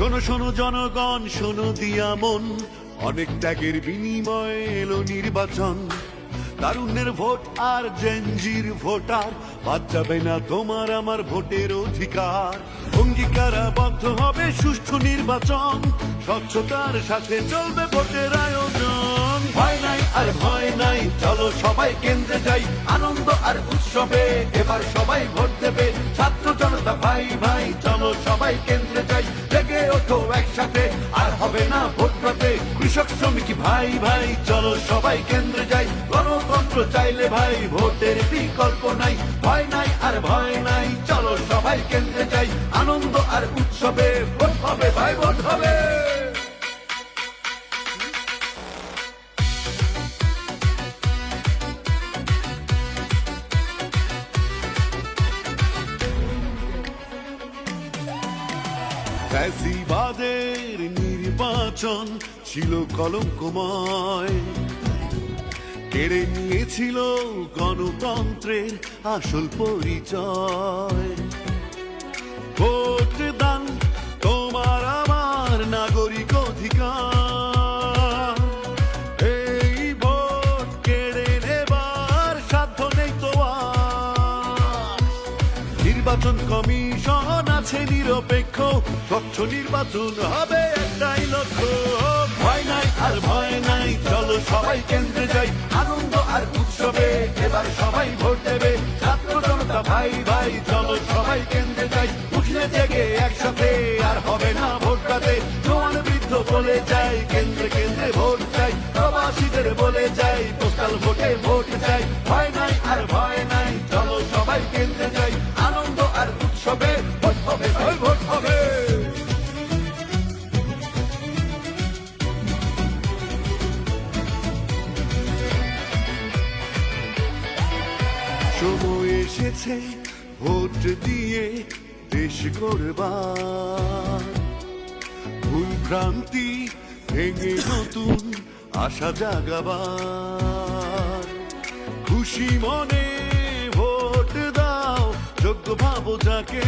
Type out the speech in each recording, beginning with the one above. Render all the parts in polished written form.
শোনো শোনো জনগণ, শোনো দিয়া মন, অনেক ত্যাগের বিনিময়ে এলো নির্বাচন। তারুণ্যের ভোট আর জেনজির ভোটার, বাদ যাবে না তোমার আমার ভোটের অধিকার। অঙ্গীকারাবদ্ধ হবে সুষ্ঠু নির্বাচন, স্বচ্ছতার সাথে চলবে ভোটের আয়োজন। ভয় নাই আর ভয় নাই, চলো সবাই কেন্দ্রে যাই, আনন্দ আর উৎসবে এবার সবাই ভোট দেবে। ছাত্র জনতা ভাই ভাই, চলো সবাই কেন্দ্রে যাই, জেগে ওঠো একসাথে, আর হবে না ভোট রাতে। কৃষক শ্রমিক ভাই ভাই, চলো সবাই কেন্দ্রে যাই, গণতন্ত্র চাইলে ভাই ভোটের বিকল্প নাই। ভয় নাই আর ভয় নাই, চলো সবাই কেন্দ্রে যাই, আনন্দ আর উৎসবে ভোট হবে ভাই, ভোট হবে। ফ্যাসিবাদের নির্বাচন ছিল কলঙ্কময়, কেড়ে নিয়েছিল গণতন্ত্রের আসল পরিচয়। ভোট দান তোমার আমার নাগরিক অধিকার, এই ভোট কেড়ে নেবার সাধ্য নেই তো আর। নির্বাচন কমিশন আছে নিরপেক্ষ, স্বচ্ছ নির্বাচন হবে একটাই লক্ষ্য। ভয় নাই আর ভয় নাই, চলো সবাই কেন্দ্রে যাই, আনন্দ আর উৎসবে এবার সবাই ভোট দেবে। ছাত্র জনতা ভাই ভাই, চলো সবাই কেন্দ্রে যাই, উঠলে জেগে একসাথে, আর হবে না ভোট রাতে। জোয়ান বৃদ্ধ বলে যাই, কেন্দ্রে কেন্দ্রে ভোট চাই, প্রবাসীদের বলে যাই, পোস্টাল ভোটে ভোট চাই। ভয় নাই আর ভয় নাই, চলো সবাই কেন্দ্রে যাই, আনন্দ আর উৎসবে ভোট হবে ভাই, ভোট হবে। সময় এসেছে ভোট দিয়ে দেশ গড়বার, ভুল ভ্রান্তি ভেঙে নতুন আশা জাগাবার। খুশি মনে ভোট দাও, যোগ্য ভাবো যাকে,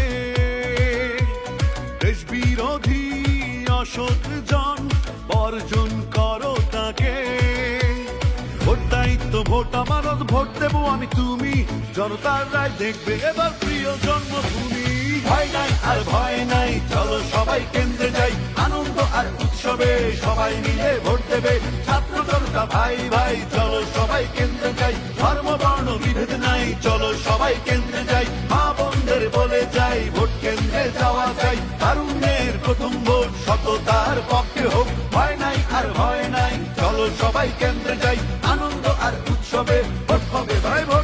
দেশ বিরোধী অসৎ জন বর্জন করো তাকে। ভোট দায়িত্ব, ভোট আমানত, ভোট দেবো আমি তুমি, জনতার রায় দেখবে এবার প্রিয় জন্মভূমি। ভয় নাই আর ভয় নাই, চলো সবাই কেন্দ্রে যাই, আনন্দ আর উৎসবে সবাই মিলে ভোট দেবে। ছাত্র জনতা ভাই ভাই, চলো সবাই কেন্দ্রে যাই, ধর্ম বর্ণ বিভেদ নাই, চলো সবাই কেন্দ্রে যাই। মা বোনদের বলে যাই, ভোট কেন্দ্রে যাওয়া চাই, তারুণ্যের প্রথম ভোট সততার পক্ষে হোক। ভয় নাই আর ভয় নাই, চলো সবাই কেন্দ্রে যাই, আনন্দ আর উৎসবে ভোট হবে ভাই, ভোট